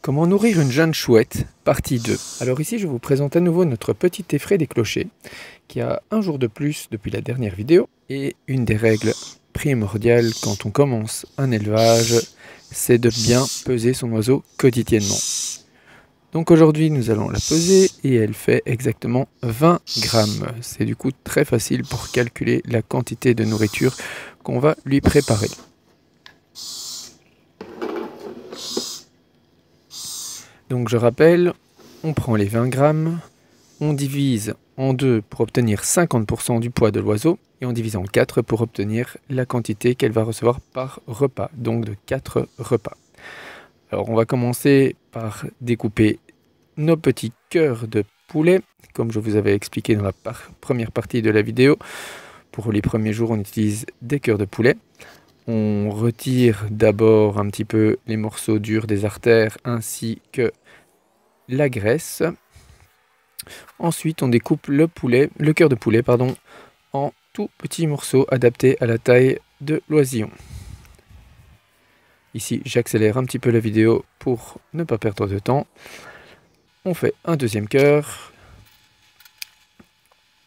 Comment nourrir une jeune chouette, partie 2. Alors ici, je vous présente à nouveau notre petit effraie des clochers, qui a un jour de plus depuis la dernière vidéo. Et une des règles primordiales quand on commence un élevage, c'est de bien peser son oiseau quotidiennement. Donc aujourd'hui, nous allons la peser et elle fait exactement 20 grammes. C'est du coup très facile pour calculer la quantité de nourriture qu'on va lui préparer. Donc je rappelle, on prend les 20 grammes, on divise en 2 pour obtenir 50% du poids de l'oiseau et on divise en 4 pour obtenir la quantité qu'elle va recevoir par repas, donc de 4 repas. Alors on va commencer par découper nos petits cœurs de poulet, comme je vous avais expliqué dans la première partie de la vidéo. Pour les premiers jours, on utilise des cœurs de poulet. On retire d'abord un petit peu les morceaux durs des artères ainsi que la graisse. Ensuite, on découpe le cœur de poulet, en tout petits morceaux adaptés à la taille de l'oisillon. Ici, j'accélère un petit peu la vidéo pour ne pas perdre de temps. On fait un deuxième cœur.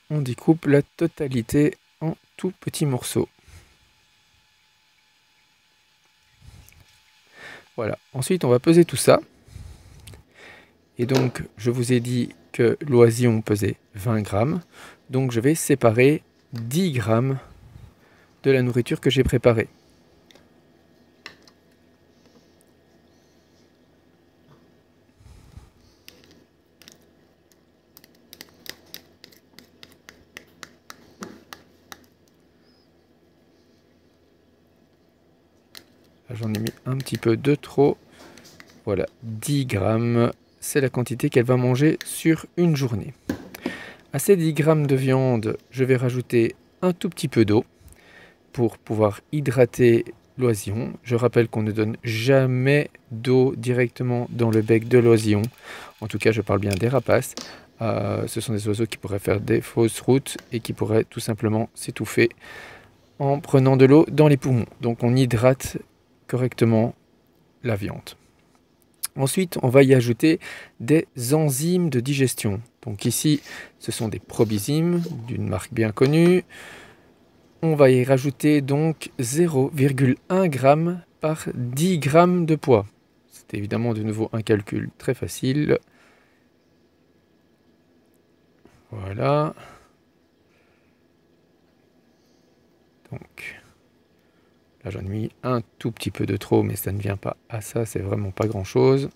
On découpe la totalité en tout petits morceaux. Voilà. Ensuite, on va peser tout ça. Et donc, je vous ai dit que l'oisillon pesait 20 grammes. Donc, je vais séparer 10 grammes de la nourriture que j'ai préparée. J'en ai mis un petit peu de trop. Voilà, 10 grammes, c'est la quantité qu'elle va manger sur une journée. À ces 10 grammes de viande, je vais rajouter un tout petit peu d'eau pour pouvoir hydrater l'oisillon. Je rappelle qu'on ne donne jamais d'eau directement dans le bec de l'oisillon. En tout cas, je parle bien des rapaces. Ce sont des oiseaux qui pourraient faire des fausses routes et qui pourraient tout simplement s'étouffer en prenant de l'eau dans les poumons. Donc on hydrate correctement la viande. Ensuite, on va y ajouter des enzymes de digestion. Donc ici, ce sont des probizymes d'une marque bien connue. On va y rajouter donc 0,1 g par 10 grammes de poids. C'est évidemment de nouveau un calcul très facile. Voilà. Donc, là j'en ai mis un tout petit peu de trop, mais ça ne vient pas à ça, c'est vraiment pas grand chose.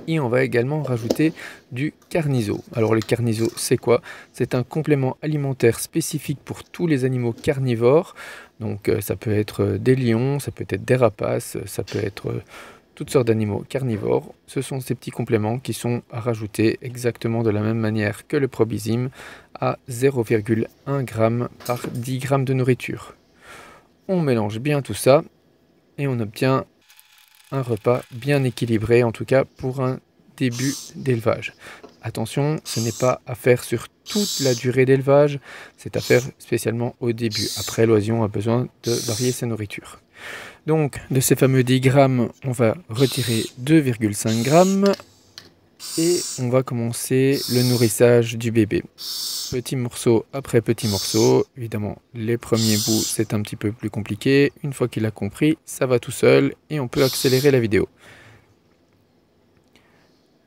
Et on va également rajouter du carnizo. Alors le carnizo, c'est quoi? C'est un complément alimentaire spécifique pour tous les animaux carnivores. Donc ça peut être des lions, ça peut être des rapaces, ça peut être toutes sortes d'animaux carnivores. Ce sont ces petits compléments qui sont à rajouter exactement de la même manière que le probizyme à 0,1 g par 10 grammes de nourriture. On mélange bien tout ça et on obtient un repas bien équilibré, en tout cas pour un début d'élevage. Attention, ce n'est pas à faire sur toute la durée d'élevage, c'est à faire spécialement au début. Après, l'oisillon a besoin de varier sa nourriture. Donc, de ces fameux 10 grammes, on va retirer 2,5 grammes et on va commencer le nourrissage du bébé. Petit morceau après petit morceau. Évidemment, les premiers bouts, c'est un petit peu plus compliqué. Une fois qu'il a compris, ça va tout seul et on peut accélérer la vidéo.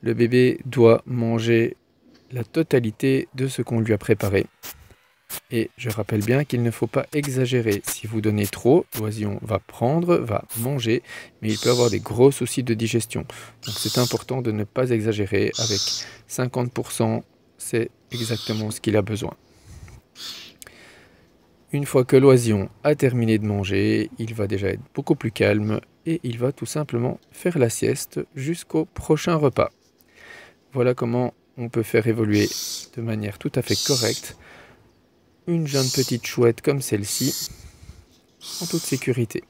Le bébé doit manger la totalité de ce qu'on lui a préparé. Et je rappelle bien qu'il ne faut pas exagérer. Si vous donnez trop, l'oisillon va prendre, va manger, mais il peut avoir des gros soucis de digestion. Donc c'est important de ne pas exagérer. Avec 50%, c'est exactement ce qu'il a besoin. Une fois que l'oisillon a terminé de manger, il va déjà être beaucoup plus calme et il va tout simplement faire la sieste jusqu'au prochain repas. Voilà comment on peut faire évoluer de manière tout à fait correcte une jeune petite chouette comme celle-ci, en toute sécurité.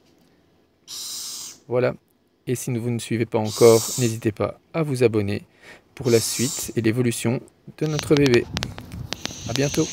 Voilà, et si vous ne suivez pas encore, n'hésitez pas à vous abonner pour la suite et l'évolution de notre bébé. À bientôt.